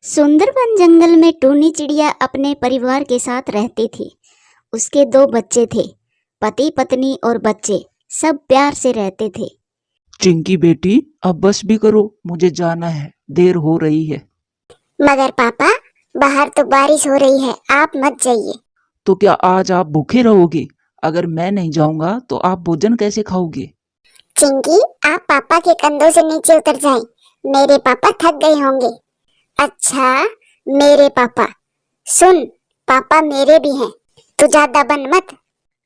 सुंदरबन जंगल में टूनी चिड़िया अपने परिवार के साथ रहती थी। उसके दो बच्चे थे, पति पत्नी और बच्चे सब प्यार से रहते थे। चिंकी बेटी, अब बस भी करो, मुझे जाना है, देर हो रही है। मगर पापा, बाहर तो बारिश हो रही है, आप मत जाइए। तो क्या आज आप भूखे रहोगे? अगर मैं नहीं जाऊंगा तो आप भोजन कैसे खाओगे? चिंकी, आप पापा के कंधों से नीचे उतर जाएं। मेरे पापा थक गए होंगे। अच्छा, मेरे पापा। सुन, पापा मेरे भी हैं, तू ज्यादा बन मत।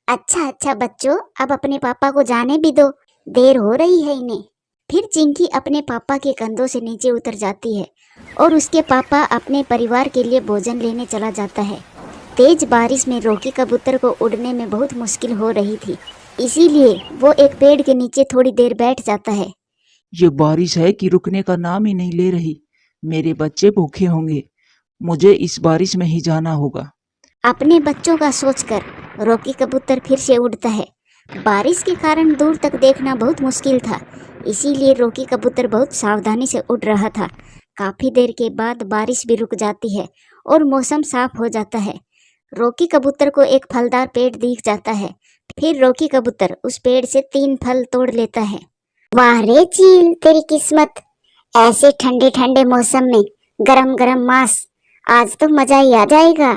अच्छा बच्चों, अब अपने पापा को जाने भी दो, देर हो रही है इन्हें। फिर चिंकी अपने पापा के कंधों से नीचे उतर जाती है और उसके पापा अपने परिवार के लिए भोजन लेने चला जाता है। तेज बारिश में रॉकी कबूतर को उड़ने में बहुत मुश्किल हो रही थी, इसीलिए वो एक पेड़ के नीचे थोड़ी देर बैठ जाता है। ये बारिश है कि रुकने का नाम ही नहीं ले रही। मेरे बच्चे भूखे होंगे, मुझे इस बारिश में ही जाना होगा। अपने बच्चों का सोचकर रॉकी कबूतर फिर से उड़ता है। बारिश के कारण दूर तक देखना बहुत मुश्किल था, इसीलिए रॉकी कबूतर बहुत सावधानी से उड़ रहा था। काफी देर के बाद बारिश भी रुक जाती है और मौसम साफ हो जाता है। रॉकी कबूतर को एक फलदार पेड़ दिख जाता है। फिर रॉकी कबूतर उस पेड़ से 3 फल तोड़ लेता है। वाह रे चील, तेरी किस्मत। ऐसे ठंडे ठंडे मौसम में गरम गरम मांस, आज तो मजा ही आ जाएगा।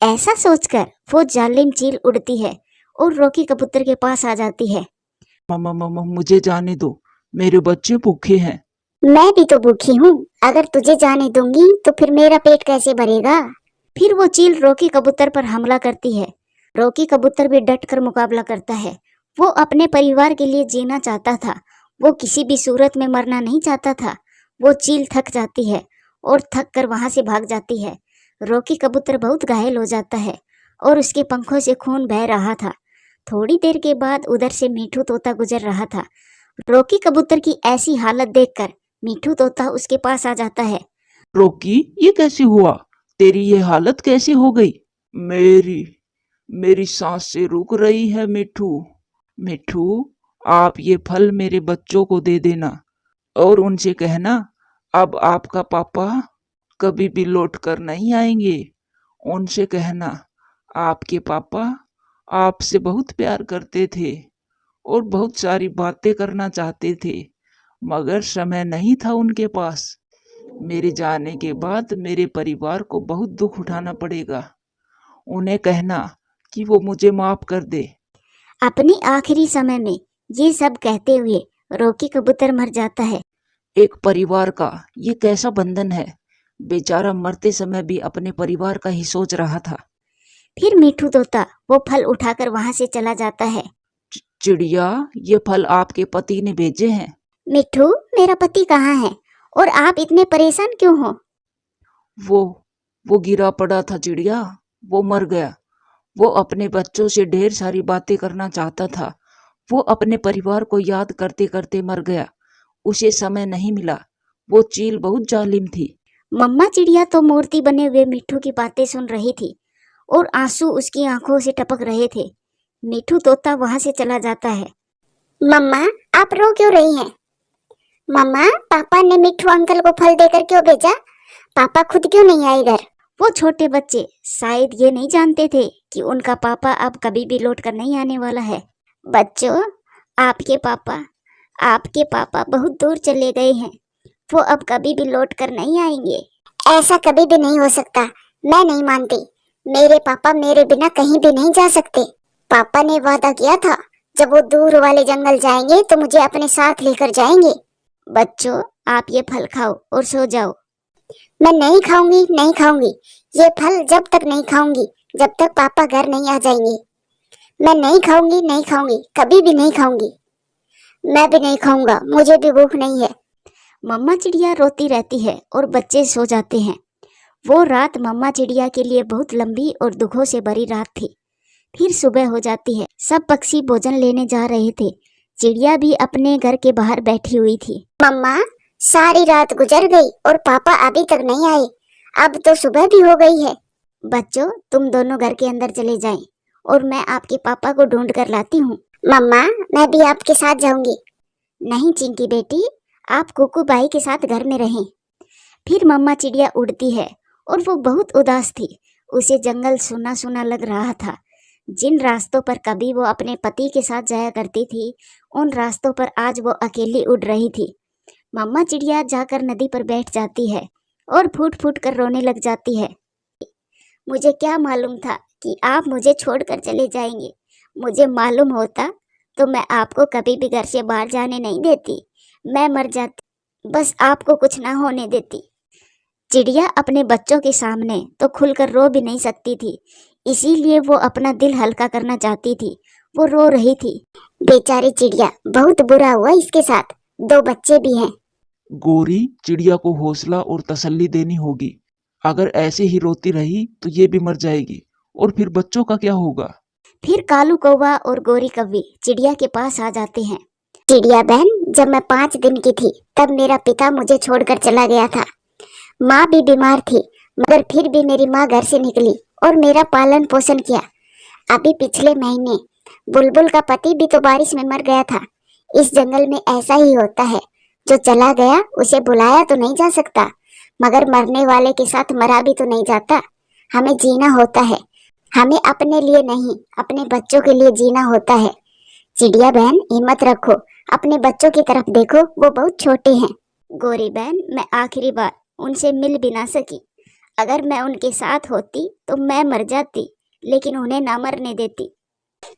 ऐसा सोचकर वो जालिम चील उड़ती है और रॉकी कबूतर के पास आ जाती है। मम्मा, मुझे जाने दो, मेरे बच्चे भूखे हैं। मैं भी तो भूखी हूँ, अगर तुझे जाने दूंगी तो फिर मेरा पेट कैसे भरेगा। फिर वो चील रॉकी कबूतर पर हमला करती है। रॉकी कबूतर भी डट कर मुकाबला करता है। वो अपने परिवार के लिए जीना चाहता था, वो किसी भी सूरत में मरना नहीं चाहता था। वो चील थक जाती है और थक कर वहां से भाग जाती है। रॉकी कबूतर बहुत घायल हो जाता है और उसके पंखों से खून बह रहा था। थोड़ी देर के बाद उधर से मीठू तोता गुजर रहा था। रॉकी कबूतर की ऐसी हालत देखकर मीठू तोता उसके पास आ जाता है। रॉकी, ये कैसे हुआ? तेरी ये हालत कैसे हो गई? मेरी सांस से रुक रही है। मिठू, आप ये फल मेरे बच्चों को दे देना और उनसे कहना, अब आपका पापा कभी भी लौट कर नहीं आएंगे। उनसे कहना, आपके पापा आपसे बहुत प्यार करते थे और बहुत सारी बातें करना चाहते थे, मगर समय नहीं था उनके पास। मेरे जाने के बाद मेरे परिवार को बहुत दुख उठाना पड़ेगा। उन्हें कहना कि वो मुझे माफ कर दे। अपनी आखिरी समय में ये सब कहते हुए रॉकी कबूतर मर जाता है। एक परिवार का ये कैसा बंधन है। बेचारा मरते समय भी अपने परिवार का ही सोच रहा था। फिर मीठू तोता वो फल उठाकर वहां से चला जाता है। चिड़िया, ये फल आपके पति ने भेजे हैं। मिठू, मेरा पति कहाँ है और आप इतने परेशान क्यों हो? वो गिरा पड़ा था चिड़िया, वो मर गया। वो अपने बच्चों से ढेर सारी बातें करना चाहता था। वो अपने परिवार को याद करते करते मर गया। उसे समय नहीं मिला। वो चील बहुत जालिम थी। मम्मा चिड़िया तो मूर्ति बने हुए मिठू की बातें सुन रही थी और आंसू उसकी आंखों से टपक रहे थे। मिठू तोता वहां से चला जाता है। मम्मा, आप रो क्यों रही हैं? मम्मा, पापा ने मिठू अंकल को फल देकर क्यों भेजा? पापा खुद क्यों नहीं आए घर? वो छोटे बच्चे शायद ये नहीं जानते थे कि उनका पापा अब कभी भी लौट कर नहीं आने वाला है। बच्चों, आपके पापा बहुत दूर चले गए हैं। वो अब कभी भी लौट कर नहीं आएंगे। ऐसा कभी भी नहीं हो सकता। मैं नहीं मानती। मेरे पापा मेरे बिना कहीं भी नहीं जा सकते। पापा ने वादा किया था, जब वो दूर वाले जंगल जाएंगे तो मुझे अपने साथ लेकर जाएंगे। बच्चों, आप ये फल खाओ और सो जाओ। मैं नहीं खाऊंगी, नहीं खाऊंगी। ये फल जब तक नहीं खाऊंगी जब तक पापा घर नहीं आ जाएंगे। मैं नहीं खाऊंगी, नहीं खाऊंगी, कभी भी नहीं खाऊंगी। मैं भी नहीं खाऊंगा, मुझे भी भूख नहीं है। मम्मा चिड़िया रोती रहती है और बच्चे सो जाते हैं। वो रात मम्मा चिड़िया के लिए बहुत लंबी और दुखों से भरी रात थी। फिर सुबह हो जाती है। सब पक्षी भोजन लेने जा रहे थे। चिड़िया भी अपने घर के बाहर बैठी हुई थी। मम्मा, सारी रात गुजर गई और पापा अभी तक नहीं आए। अब तो सुबह भी हो गई है। बच्चों, तुम दोनों घर के अंदर चले जाएं और मैं आपके पापा को ढूंढ कर लाती हूँ। मम्मा, मैं भी आपके साथ जाऊंगी। नहीं चिंकी बेटी, आप कुकू बाई के साथ घर में रहें। फिर मम्मा चिड़िया उड़ती है और वो बहुत उदास थी। उसे जंगल सुना सुना लग रहा था। जिन रास्तों पर कभी वो अपने पति के साथ जाया करती थी, उन रास्तों पर आज वो अकेली उड़ रही थी। मम्मा चिड़िया जाकर नदी पर बैठ जाती है और फूट फूट कर रोने लग जाती है। मुझे क्या मालूम था कि आप मुझे छोड़कर चले जाएंगे। मुझे मालूम होता तो मैं आपको कभी भी घर से बाहर जाने नहीं देती। मैं मर जाती, बस आपको कुछ ना होने देती। चिड़िया अपने बच्चों के सामने तो खुलकर रो भी नहीं सकती थी, इसीलिए वो अपना दिल हल्का करना चाहती थी। वो रो रही थी। बेचारी चिड़िया, बहुत बुरा हुआ इसके साथ, 2 बच्चे भी हैं। गोरी, चिड़िया को हौसला और तसल्ली देनी होगी। अगर ऐसे ही रोती रही तो ये भी मर जाएगी, और फिर बच्चों का क्या होगा। फिर कालू कौवा और गोरी कौवी चिड़िया के पास आ जाते हैं। चिड़िया बहन, जब मैं 5 दिन की थी तब मेरा पिता मुझे छोड़कर चला गया था। माँ भी बीमार थी, मगर फिर भी मेरी माँ घर से निकली और मेरा पालन पोषण किया। अभी पिछले महीने बुलबुल का पति भी तो बारिश में मर गया था। इस जंगल में ऐसा ही होता है, जो चला गया उसे बुलाया तो नहीं जा सकता, मगर मरने वाले के साथ मरा भी तो नहीं जाता। हमें जीना होता है, हमें अपने लिए नहीं अपने बच्चों के लिए जीना होता है। चिड़िया बहन, हिम्मत रखो, अपने बच्चों की तरफ देखो, वो बहुत छोटे हैं। गोरी बहन, मैं आखिरी बार उनसे मिल भी ना सकी। अगर मैं उनके साथ होती तो मैं मर जाती, लेकिन उन्हें ना मरने देती।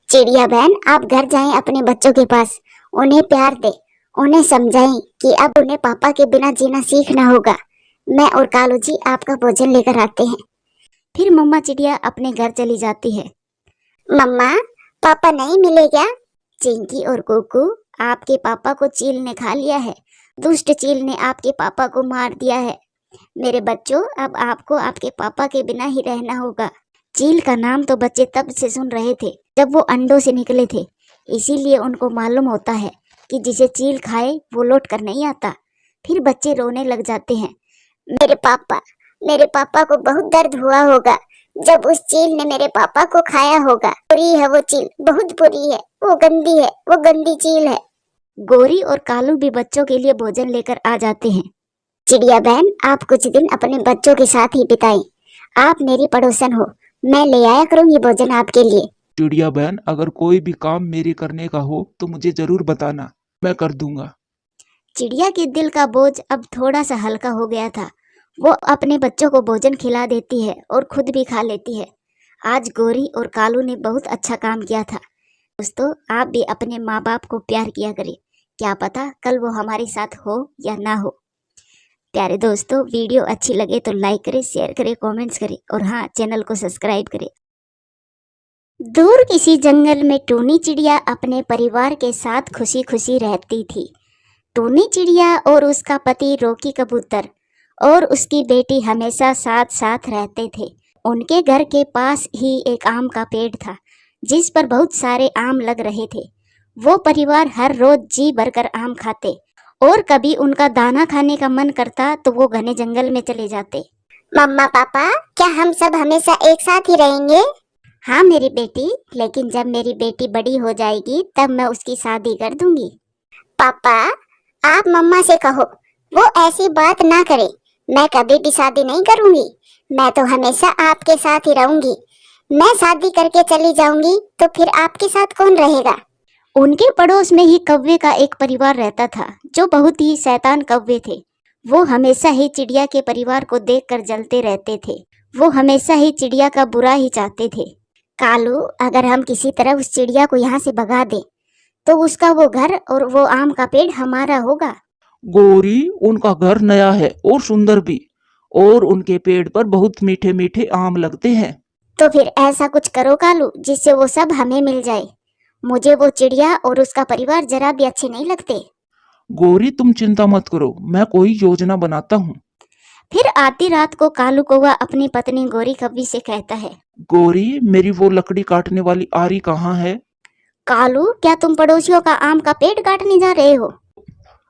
चिड़िया बहन, आप घर जाएं अपने बच्चों के पास, उन्हें प्यार दे, उन्हें समझाएं कि अब उन्हें पापा के बिना जीना सीखना होगा। मैं और कालू जी आपका भोजन लेकर आते हैं। फिर मम्मा चिड़िया अपने घर चली जाती है। मम्मा, पापा नहीं मिले क्या? चिंकी और कुकू, आपके पापा को चील ने खा लिया है। दुष्ट चील ने आपके पापा को मार दिया है। मेरे बच्चों, अब आपको आपके पापा के बिना ही रहना होगा। चील का नाम तो बच्चे तब से सुन रहे थे जब वो अंडों से निकले थे, इसीलिए उनको मालूम होता है कि जिसे चील खाए वो लौट कर नहीं आता। फिर बच्चे रोने लग जाते हैं। मेरे पापा को बहुत दर्द हुआ होगा जब उस चील ने मेरे पापा को खाया होगा। बुरी है वो चील, बहुत बुरी है, वो गंदी है, वो गंदी चील है। गोरी और कालू भी बच्चों के लिए भोजन लेकर आ जाते हैं। चिड़िया बहन, आप कुछ दिन अपने बच्चों के साथ ही बिताएं। आप मेरी पड़ोसन हो, मैं ले आया करूंगी भोजन आपके लिए। चिड़िया बहन, अगर कोई भी काम मेरे करने का हो तो मुझे जरूर बताना, मैं कर दूंगा। चिड़िया के दिल का बोझ अब थोड़ा सा हल्का हो गया था। वो अपने बच्चों को भोजन खिला देती है और खुद भी खा लेती है। आज गोरी और कालू ने बहुत अच्छा काम किया था। दोस्तों, आप भी अपने माँ बाप को प्यार किया करें, क्या पता कल वो हमारे साथ हो या ना हो। प्यारे दोस्तों, वीडियो अच्छी लगे तो लाइक करें, शेयर करें, कमेंट्स करें, और हाँ, चैनल को सब्सक्राइब करें। दूर किसी जंगल में टूनी चिड़िया अपने परिवार के साथ खुशी खुशी रहती थी। टूनी चिड़िया और उसका पति रोकी कबूतर और उसकी बेटी हमेशा साथ साथ रहते थे। उनके घर के पास ही एक आम का पेड़ था, जिस पर बहुत सारे आम लग रहे थे। वो परिवार हर रोज जी भरकर आम खाते, और कभी उनका दाना खाने का मन करता तो वो घने जंगल में चले जाते। मम्मा पापा, क्या हम सब हमेशा एक साथ ही रहेंगे? हाँ मेरी बेटी, लेकिन जब मेरी बेटी बड़ी हो जाएगी तब मैं उसकी शादी कर दूंगी। पापा, आप मम्मा से कहो वो ऐसी बात ना करे। मैं कभी भी शादी नहीं करूंगी, मैं तो हमेशा आपके साथ ही रहूंगी। मैं शादी करके चली जाऊंगी तो फिर आपके साथ कौन रहेगा? उनके पड़ोस में ही कौवे का एक परिवार रहता था, जो बहुत ही शैतान कौवे थे। वो हमेशा ही चिड़िया के परिवार को देखकर जलते रहते थे। वो हमेशा ही चिड़िया का बुरा ही चाहते थे। कालू, अगर हम किसी तरह उस चिड़िया को यहाँ से भगा दें तो उसका वो घर और वो आम का पेड़ हमारा होगा। गोरी, उनका घर नया है और सुंदर भी, और उनके पेड़ पर बहुत मीठे मीठे आम लगते हैं। तो फिर ऐसा कुछ करो कालू, जिससे वो सब हमें मिल जाए। मुझे वो चिड़िया और उसका परिवार जरा भी अच्छे नहीं लगते। गोरी, तुम चिंता मत करो, मैं कोई योजना बनाता हूँ। फिर आधी रात को कालू कौवा अपनी पत्नी गोरी कौवी से कहता है, गोरी, मेरी वो लकड़ी काटने वाली आरी कहाँ है? कालू, क्या तुम पड़ोसियों का आम का पेड़ काटने जा रहे हो?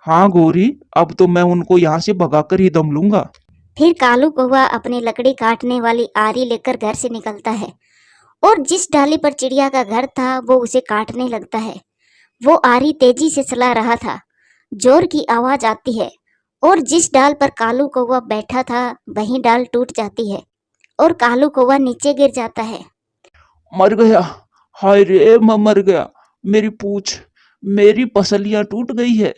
हाँ गोरी, अब तो मैं उनको यहाँ से भगाकर ही दम लूंगा। फिर कालू कौवा अपनी लकड़ी काटने वाली आरी लेकर घर से निकलता है, और जिस डाली पर चिड़िया का घर था वो उसे काटने लगता है। वो आरी तेजी से चला रहा था। जोर की आवाज आती है और जिस डाल पर कालू कौवा बैठा था वही डाल टूट जाती है और कालू कौवा नीचे गिर जाता है। मर गया, हाय रे मैं मर गया, मेरी पूंछ, मेरी पसलियां टूट गई है।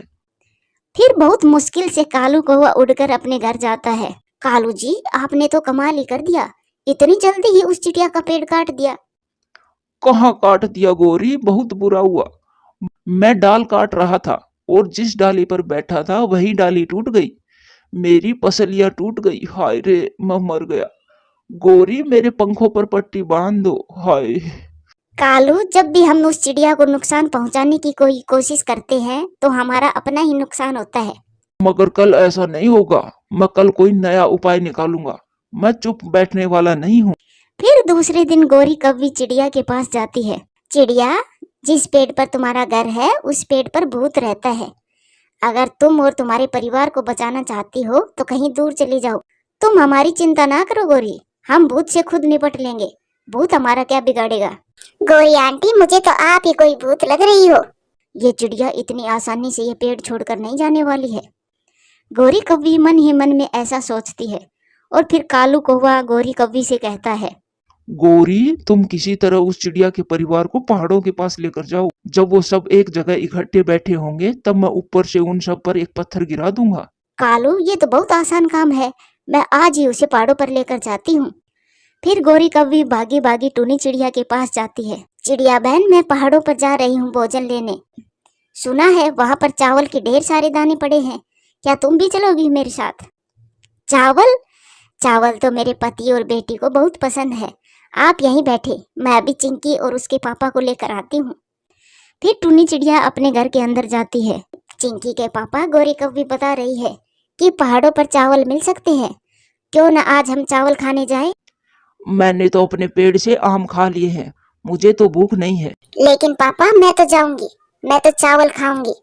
फिर बहुत मुश्किल से कालू कौवा उड़कर अपने घर जाता है। कालू जी, आपने तो कमाल ही कर दिया, इतनी जल्दी ही उस चिड़िया का पेड़ काट दिया। कहाँ काट दिया गोरी, बहुत बुरा हुआ। मैं डाल काट रहा था और जिस डाली पर बैठा था वही डाली टूट गई, मेरी पसलियां टूट गई, हाय रे मैं मर गया। गोरी मेरे पंखों पर पट्टी बांध दो, हाय। कालू, जब भी हम उस चिड़िया को नुकसान पहुंचाने की कोई कोशिश करते हैं तो हमारा अपना ही नुकसान होता है। मगर कल ऐसा नहीं होगा, मैं कल कोई नया उपाय निकालूंगा, मैं चुप बैठने वाला नहीं हूँ। फिर दूसरे दिन गोरी कौवी चिड़िया के पास जाती है। चिड़िया, जिस पेड़ पर तुम्हारा घर है उस पेड़ पर भूत रहता है। अगर तुम और तुम्हारे परिवार को बचाना चाहती हो तो कहीं दूर चली जाओ। तुम हमारी चिंता ना करो गोरी, हम भूत से खुद निपट लेंगे, भूत हमारा क्या बिगाड़ेगा। गोरी आंटी, मुझे तो आप ही कोई भूत लग रही हो। ये चिड़िया इतनी आसानी से ये पेड़ छोड़कर नहीं जाने वाली है। गोरी कौवी मन ही मन में ऐसा सोचती है और फिर कालू कौवा गोरी कौवी से कहता है, गोरी तुम किसी तरह उस चिड़िया के परिवार को पहाड़ों के पास लेकर जाओ। जब वो सब एक जगह इकट्ठे बैठे होंगे तब मैं ऊपर से उन सब पर एक पत्थर गिरा दूंगा। कालू, ये तो बहुत आसान काम है, मैं आज ही उसे पहाड़ों पर लेकर जाती हूँ। फिर गोरी कौवी भागी भागी टूनी चिड़िया के पास जाती है। चिड़िया बहन, मैं पहाड़ों पर जा रही हूँ भोजन लेने। सुना है वहां पर चावल के ढेर सारे दाने पड़े हैं, क्या तुम भी चलोगी मेरे साथ? चावल? चावल तो मेरे पति और बेटी को बहुत पसंद है, आप यहीं बैठे, मैं अभी चिंकी और उसके पापा को लेकर आती हूँ। फिर टूनी चिड़िया अपने घर के अंदर जाती है। चिंकी के पापा, गोरी कौवी बता रही है कि पहाड़ों पर चावल मिल सकते हैं, क्यों न आज हम चावल खाने जाएं? मैंने तो अपने पेड़ से आम खा लिए हैं, मुझे तो भूख नहीं है। लेकिन पापा, मैं तो जाऊंगी, मैं तो चावल खाऊंगी।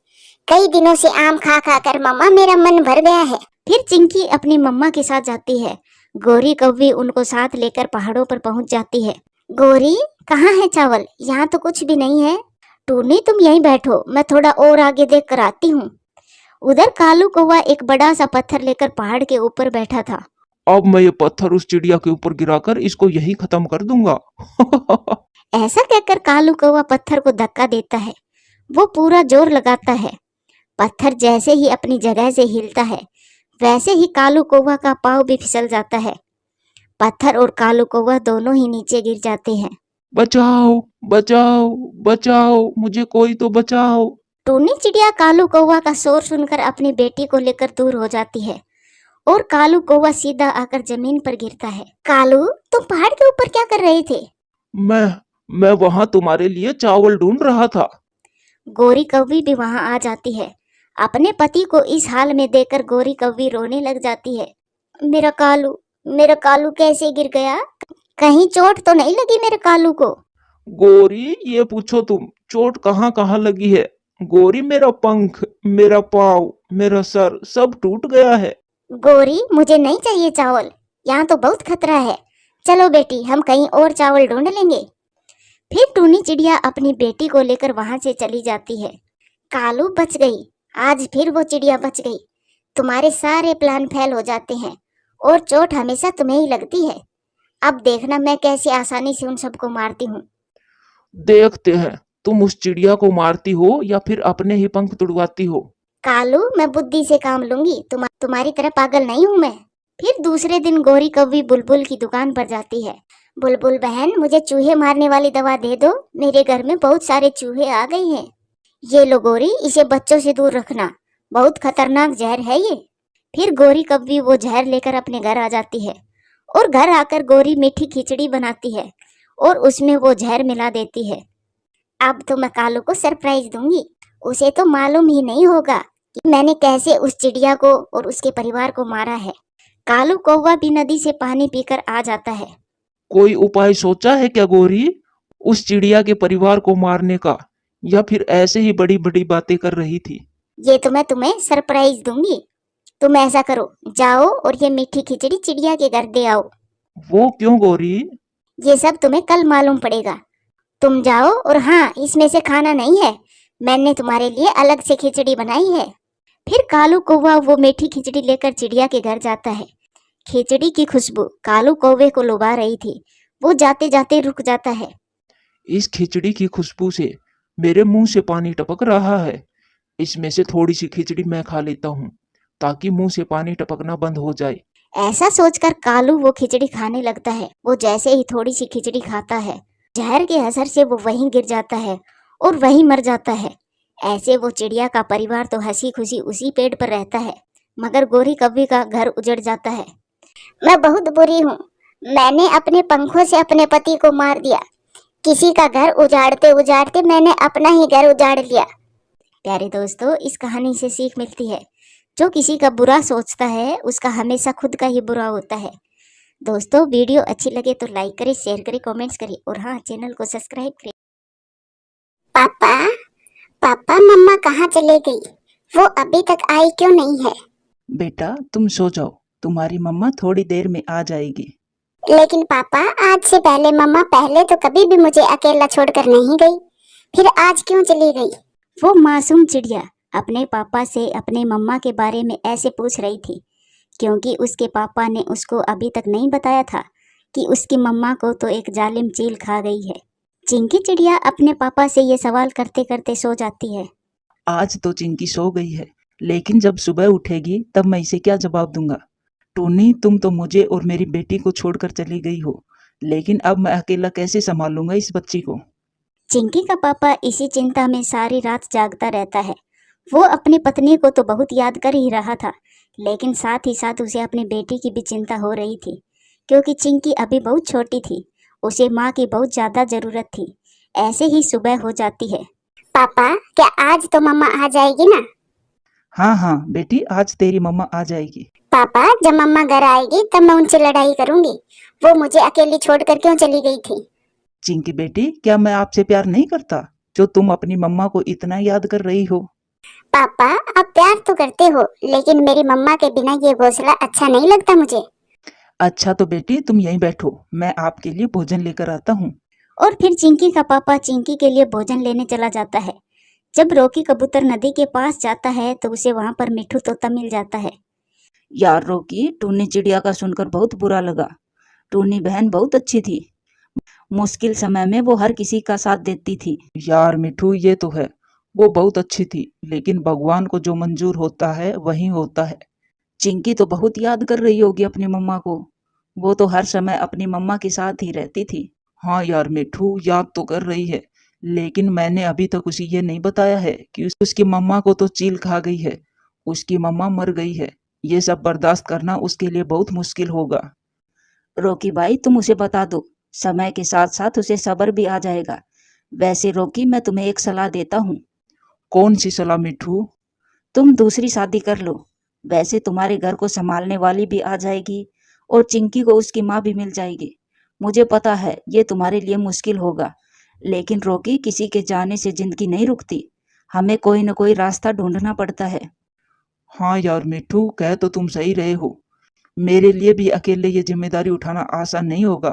कई दिनों से आम खा खा कर मम्मा मेरा मन भर गया है। फिर चिंकी अपनी मम्मा के साथ जाती है। गोरी कौवी उनको साथ लेकर पहाड़ों पर पहुंच जाती है। गोरी, कहाँ है चावल? यहाँ तो कुछ भी नहीं है। टूनी, तुम यहीं बैठो, मैं थोड़ा और आगे देख कर आती हूँ। उधर कालू कौवा एक बड़ा सा पत्थर लेकर पहाड़ के ऊपर बैठा था। अब मैं ये पत्थर उस चिड़िया के ऊपर गिराकर इसको यही खत्म कर दूंगा। ऐसा कहकर कालू कौवा पत्थर को धक्का देता है। वो पूरा जोर लगाता है। पत्थर जैसे ही अपनी जगह से हिलता है वैसे ही कालू कौवा का पाँव भी फिसल जाता है। पत्थर और कालू कौवा दोनों ही नीचे गिर जाते हैं। बचाओ बचाओ बचाओ, मुझे कोई तो बचाओ। टूनी चिड़िया कालू कौवा का शोर सुनकर अपनी बेटी को लेकर दूर हो जाती है और कालू कौवा सीधा आकर जमीन पर गिरता है। कालू, तुम पहाड़ के ऊपर क्या कर रहे थे? मैं वहां तुम्हारे लिए चावल ढूंढ रहा था। गोरी कौवी भी वहां आ जाती है। अपने पति को इस हाल में देखकर गोरी कौवी रोने लग जाती है। मेरा कालू कैसे गिर गया? कहीं चोट तो नहीं लगी मेरे कालू को? गोरी ये पूछो तुम, चोट कहाँ कहाँ लगी है? गोरी मेरा पंख, मेरा पाँव, मेरा सर सब टूट गया है। गोरी, मुझे नहीं चाहिए चावल, यहाँ तो बहुत खतरा है। चलो बेटी, हम कहीं और चावल ढूंढ लेंगे। फिर टूनी चिड़िया अपनी बेटी को लेकर वहां से चली जाती है। कालू बच गई, आज फिर वो चिड़िया बच गई। तुम्हारे सारे प्लान फेल हो जाते हैं और चोट हमेशा तुम्हें ही लगती है। अब देखना मैं कैसे आसानी से उन सबको मारती हूँ। देखते हैं तुम उस चिड़िया को मारती हो या फिर अपने ही पंख तुड़वाती हो। कालू, मैं बुद्धि से काम लूंगी, तुम्हारी तरह पागल नहीं हूँ मैं। फिर दूसरे दिन गोरी कौवी बुलबुल की दुकान पर जाती है। बुलबुल बहन, मुझे चूहे मारने वाली दवा दे दो, मेरे घर में बहुत सारे चूहे आ गए हैं। ये लो गोरी, इसे बच्चों से दूर रखना, बहुत खतरनाक जहर है ये। फिर गोरी कौवी वो जहर लेकर अपने घर आ जाती है और घर आकर गोरी मीठी खिचड़ी बनाती है और उसमें वो जहर मिला देती है। अब तो मैं कालू को सरप्राइज दूंगी, उसे तो मालूम ही नहीं होगा कि मैंने कैसे उस चिड़िया को और उसके परिवार को मारा है। कालू कौवा भी नदी से पानी पीकर आ जाता है। कोई उपाय सोचा है क्या गोरी, उस चिड़िया के परिवार को मारने का, या फिर ऐसे ही बड़ी बड़ी बातें कर रही थी? ये तो मैं तुम्हें सरप्राइज दूंगी। तुम ऐसा करो, जाओ और ये मीठी खिचड़ी चिड़िया के घर दे आओ। वो क्यों गोरी? ये सब तुम्हें कल मालूम पड़ेगा। तुम जाओ, और हाँ, इसमें से खाना नहीं है, मैंने तुम्हारे लिए अलग से खिचड़ी बनाई है। फिर कालू कौवा वो मीठी खिचड़ी लेकर चिड़िया के घर जाता है। खिचड़ी की खुशबू कालू कौवे को लुभा रही थी। वो जाते जाते रुक जाता है। इस खिचड़ी की खुशबू से मेरे मुंह से पानी टपक रहा है। इसमें से थोड़ी सी खिचड़ी मैं खा लेता हूँ ताकि मुंह से पानी टपकना बंद हो जाए। ऐसा सोचकर कालू वो खिचड़ी खाने लगता है। वो जैसे ही थोड़ी सी खिचड़ी खाता है, जहर के असर से वो वहीं गिर जाता है और वहीं मर जाता है। ऐसे वो चिड़िया का परिवार तो हंसी खुशी उसी पेड़ पर रहता है, मगर गोरी कौवे का घर उजड़ जाता है। मैं बहुत बुरी हूँ। मैंने अपने पंखों से अपने पति को मार दिया। किसी का घर उजाड़ते उजाड़ते मैंने अपना ही घर उजाड़ लिया। प्यारे दोस्तों, इस कहानी से सीख मिलती है, जो किसी का बुरा सोचता है उसका हमेशा खुद का ही बुरा होता है। दोस्तों, वीडियो अच्छी लगे तो लाइक करें, शेयर करें, कमेंट्स करें और हाँ, चैनल को सब्सक्राइब करें। पापा, पापा, मम्मा कहाँ चले गई? वो अभी तक आई क्यों नहीं है? बेटा तुम सो जाओ, तुम्हारी मम्मा थोड़ी देर में आ जाएगी। लेकिन पापा, आज से पहले मम्मा पहले तो कभी भी मुझे अकेला छोड़कर नहीं गई, फिर आज क्यों चली गई? वो मासूम चिड़िया अपने पापा से अपने मम्मा के बारे में ऐसे पूछ रही थी क्योंकि उसके पापा ने उसको अभी तक नहीं बताया था कि उसकी मम्मा को तो एक जालिम चील खा गई है। चिंकी चिड़िया अपने पापा से ये सवाल करते करते सो जाती है। आज तो चिंकी सो गई है, लेकिन जब सुबह उठेगी तब मैं इसे क्या जवाब दूंगा। टूनी, तुम तो मुझे और मेरी बेटी को छोड़कर चली गई हो, लेकिन अब मैं अकेला कैसे संभालूंगा इस बच्ची को। चिंकी का पापा इसी चिंता में सारी रात जागता रहता है। वो अपनी पत्नी को तो बहुत याद कर ही रहा था, लेकिन साथ ही साथ उसे अपनी बेटी की भी चिंता हो रही थी क्योंकि चिंकी अभी बहुत छोटी थी। उसे माँ की बहुत ज्यादा जरूरत थी। ऐसे ही सुबह हो जाती है। पापा, क्या आज तो मम्मा आ जाएगी ना? हाँ हाँ बेटी, आज तेरी मम्मा आ जाएगी। पापा, जब मम्मा घर आएगी तब मैं उनसे लड़ाई करूंगी। वो मुझे अकेली छोड़कर क्यों चली गई थी? चिंकी बेटी, क्या मैं आपसे प्यार नहीं करता जो तुम अपनी मम्मा को इतना याद कर रही हो? पापा, आप प्यार तो करते हो, लेकिन मेरी मम्मा के बिना ये घोंसला अच्छा नहीं लगता मुझे। अच्छा तो बेटी तुम यहीं बैठो, मैं आपके लिए भोजन लेकर आता हूँ। और फिर चिंकी का पापा चिंकी के लिए भोजन लेने चला जाता है। जब रॉकी कबूतर नदी के पास जाता है तो उसे वहां पर मिठू तोता मिल जाता है। यार रॉकी, टूनी चिड़िया का सुनकर बहुत बुरा लगा। टूनी बहन बहुत अच्छी थी। मुश्किल समय में वो हर किसी का साथ देती थी। यार मिठू, ये तो है, वो बहुत अच्छी थी, लेकिन भगवान को जो मंजूर होता है वही होता है। चिंकी तो बहुत याद कर रही होगी अपनी मम्मा को। वो तो हर समय अपनी मम्मा के साथ ही रहती थी। हाँ यार मिठू, याद तो कर रही है, लेकिन मैंने अभी तक उसे ये नहीं बताया है कि उसकी मम्मा को तो चील खा गई है, उसकी मम्मा मर गई है। ये सब बर्दाश्त करना उसके लिए बहुत मुश्किल होगा। रॉकी भाई, तुम उसे बता दो, समय के साथ साथ उसे सब्र भी आ जाएगा। वैसे रॉकी, मैं तुम्हें एक सलाह देता हूँ। कौन सी सलाह मिठू? तुम दूसरी शादी कर लो। वैसे तुम्हारे घर को संभालने वाली भी आ जाएगी और चिंकी को उसकी माँ भी मिल जाएगी। मुझे पता है ये तुम्हारे लिए मुश्किल होगा, लेकिन रॉकी, किसी के जाने से जिंदगी नहीं रुकती। हमें कोई न कोई रास्ता ढूंढना पड़ता है। हाँ यार मिठू, कह तो तुम सही रहे हो। मेरे लिए भी अकेले ये जिम्मेदारी उठाना आसान नहीं होगा।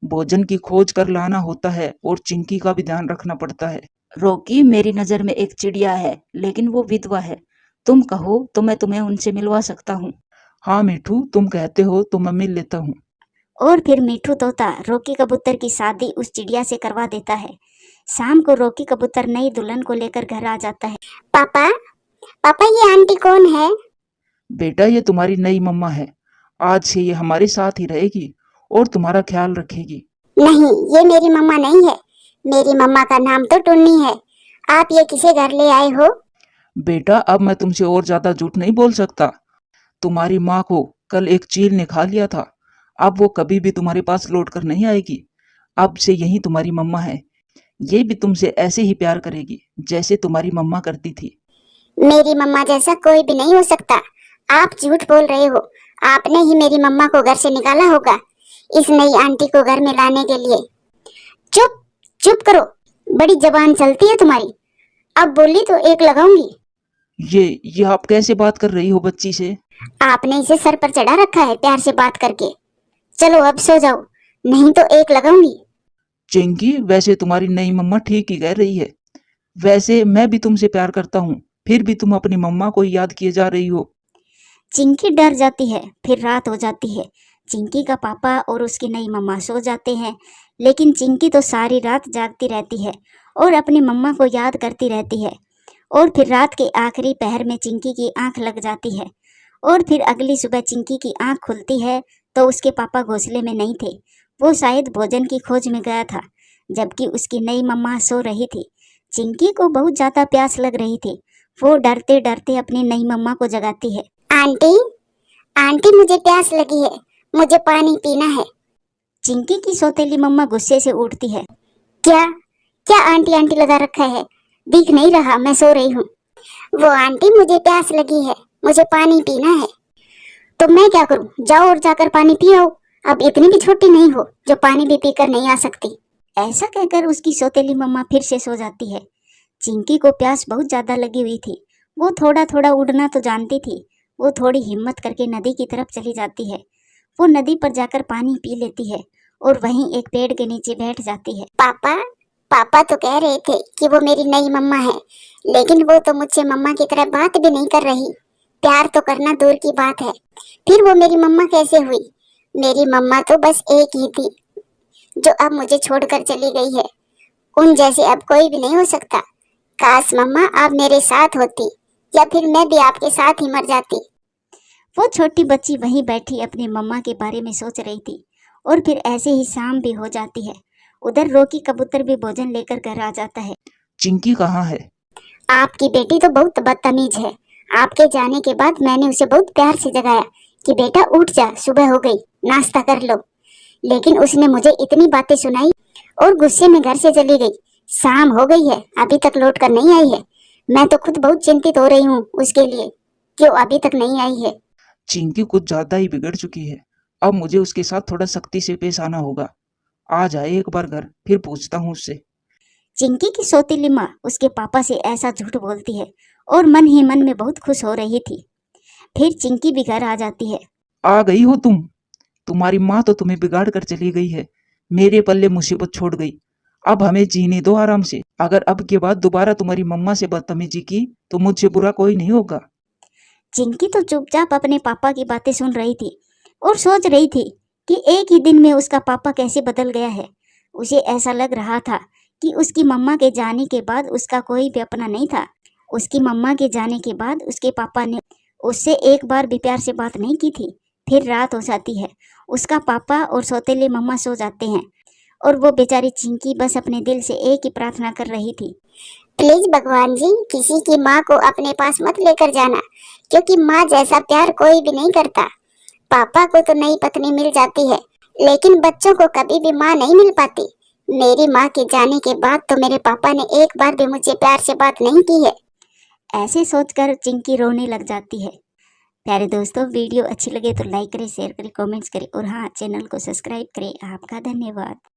भोजन की खोज कर लाना होता है और चिंकी का भी ध्यान रखना पड़ता है। रॉकी, मेरी नजर में एक चिड़िया है, लेकिन वो विधवा है। तुम कहो तो मैं तुम्हें उनसे मिलवा सकता हूँ। हाँ मिठू, तुम कहते हो तो मैं मिल लेता हूँ। और फिर मिठू तोता रॉकी कबूतर की शादी उस चिड़िया से करवा देता है। शाम को रॉकी कबूतर नई दुल्हन को लेकर घर आ जाता है। पापा, पापा, ये आंटी कौन है? बेटा, ये तुम्हारी नई मम्मा है। आज से ये हमारे साथ ही रहेगी और तुम्हारा ख्याल रखेगी। नहीं, ये मेरी मम्मा नहीं है। मेरी मम्मा का नाम तो टुन्नी है। आप ये किसे घर ले आए हो? बेटा, अब मैं तुमसे और ज्यादा झूठ नहीं बोल सकता। तुम्हारी माँ को कल एक चील ने खा लिया था। अब वो कभी भी तुम्हारे पास लौट कर नहीं आएगी। अब से यही तुम्हारी मम्मा है। ये भी तुमसे ऐसे ही प्यार करेगी जैसे तुम्हारी मम्मा करती थी। मेरी मम्मा जैसा कोई भी नहीं हो सकता। आप झूठ बोल रहे हो। आपने ही मेरी मम्मा को घर से निकाला होगा इस नई आंटी को घर में लाने के लिए। चुप चुप करो, बड़ी जबान चलती है तुम्हारी। अब बोली तो एक लगाऊंगी। ये आप कैसे बात कर रही हो बच्ची से? आपने इसे सर पर चढ़ा रखा है प्यार से बात करके। चलो अब सो जाओ, नहीं तो एक लगाऊंगी। चिंकी, वैसे तुम्हारी नई मम्मा ठीक ही कह रही है। वैसे मैं भी तुमसे प्यार करता हूँ। फिर भी तुम अपनी मम्मा को याद किए जा रही हो। चिंकी डर जाती है। फिर रात हो जाती है। चिंकी का पापा और उसकी नई मम्मा सो जाते हैं, लेकिन चिंकी तो सारी रात जागती रहती है और अपनी मम्मा को याद करती रहती है। और फिर रात के आखिरी पहर में चिंकी की आंख लग जाती है और फिर अगली सुबह चिंकी की आंख खुलती है तो उसके पापा घोंसले में नहीं थे। वो शायद भोजन की खोज में गया था, जबकि उसकी नई मम्मा सो रही थी। चिंकी को बहुत ज़्यादा प्यास लग रही थी। वो डरते डरते अपनी नई मम्मा को जगाती है। आंटी, आंटी मुझे प्यास लगी है, मुझे पानी पीना है। चिंकी की सौतेली मम्मा गुस्से से उठती है। क्या क्या आंटी आंटी लगा रखा है? दिख नहीं रहा मैं सो रही हूँ। वो आंटी मुझे प्यास लगी है, मुझे पानी पीना है। तो मैं क्या करूँ? जाओ और जाकर पानी पियो। अब इतनी भी छोटी नहीं हो जो पानी भी पीकर नहीं आ सकती। ऐसा कहकर उसकी सौतेली मम्मा फिर से सो जाती है। चिंकी को प्यास बहुत ज्यादा लगी हुई थी। वो थोड़ा थोड़ा उड़ना तो जानती थी। वो थोड़ी हिम्मत करके नदी की तरफ चली जाती है। वो नदी पर जाकर पानी पी लेती है और वहीं एक पेड़ के नीचे बैठ जाती है। पापा पापा तो कह रहे थे कि वो मेरी नई मम्मा है, लेकिन वो तो मुझसे मम्मा की तरह बात भी नहीं कर रही। प्यार तो करना दूर की बात है, फिर वो मेरी मम्मा कैसे हुई? मेरी मम्मा तो बस एक ही थी जो अब मुझे छोड़कर चली गई है। उन जैसे अब कोई भी नहीं हो सकता। काश मम्मा आप मेरे साथ होती, या फिर मैं भी आपके साथ ही मर जाती। वो छोटी बच्ची वहीं बैठी अपनी मम्मा के बारे में सोच रही थी और फिर ऐसे ही शाम भी हो जाती है। उधर रॉकी कबूतर भी भोजन लेकर घर आ जाता है। चिंकी कहाँ है? आपकी बेटी तो बहुत बदतमीज है। आपके जाने के बाद मैंने उसे बहुत प्यार से जगाया कि बेटा उठ जा, सुबह हो गई, नाश्ता कर लो। लेकिन उसने मुझे इतनी बातें सुनाई और गुस्से में घर से चली गई। शाम हो गई है, अभी तक लौट कर नहीं आई है। मैं तो खुद बहुत चिंतित हो रही हूँ उसके लिए, क्यों अभी तक नहीं आई है। चिंकी कुछ ज्यादा ही बिगड़ चुकी है। अब मुझे उसके साथ थोड़ा सख्ती से पेश आना होगा। आ जाए एक बार घर, फिर पूछता हूँ उससे। चिंकी की सौतेली माँ उसके पापा से ऐसा झूठ बोलती है और मन ही मन में बहुत खुश हो रही थी। फिर चिंकी भी घर आ जाती है। आ गई हो तुम? तुम्हारी माँ तो तुम्हें बिगाड़ कर चली गई है। मेरे पल्ले मुसीबत छोड़ गई। अब हमें जीने दो आराम से। अगर अब के बाद दोबारा तुम्हारी मम्मा से बदतमीजी की तो मुझसे बुरा कोई नहीं होगा। चिंकी तो चुपचाप अपने पापा की बातें सुन रही थी और सोच रही थी कि एक ही दिन में उसका पापा कैसे बदल गया है। उसे ऐसा लग रहा था कि उसकी मम्मा के जाने के बाद उसका कोई भी अपना नहीं था। उसकी मम्मा के जाने के बाद उसके पापा ने उससे एक बार भी प्यार से बात नहीं की थी। फिर रात हो जाती है। उसका पापा और सौतेले मम्मा सो जाते हैं और वो बेचारी चिंकी बस अपने दिल से एक ही प्रार्थना कर रही थी। प्लीज भगवान जी, किसी की माँ को अपने पास मत लेकर जाना, क्योंकि माँ जैसा प्यार कोई भी नहीं करता। पापा को तो नई पत्नी मिल जाती है, लेकिन बच्चों को कभी भी माँ नहीं मिल पाती। मेरी माँ के जाने के बाद तो मेरे पापा ने एक बार भी मुझे प्यार से बात नहीं की है। ऐसे सोचकर चिंकी रोने लग जाती है। प्यारे दोस्तों, वीडियो अच्छी लगे तो लाइक करें, शेयर करें, कमेंट्स करें और हाँ, चैनल को सब्सक्राइब करें। आपका धन्यवाद।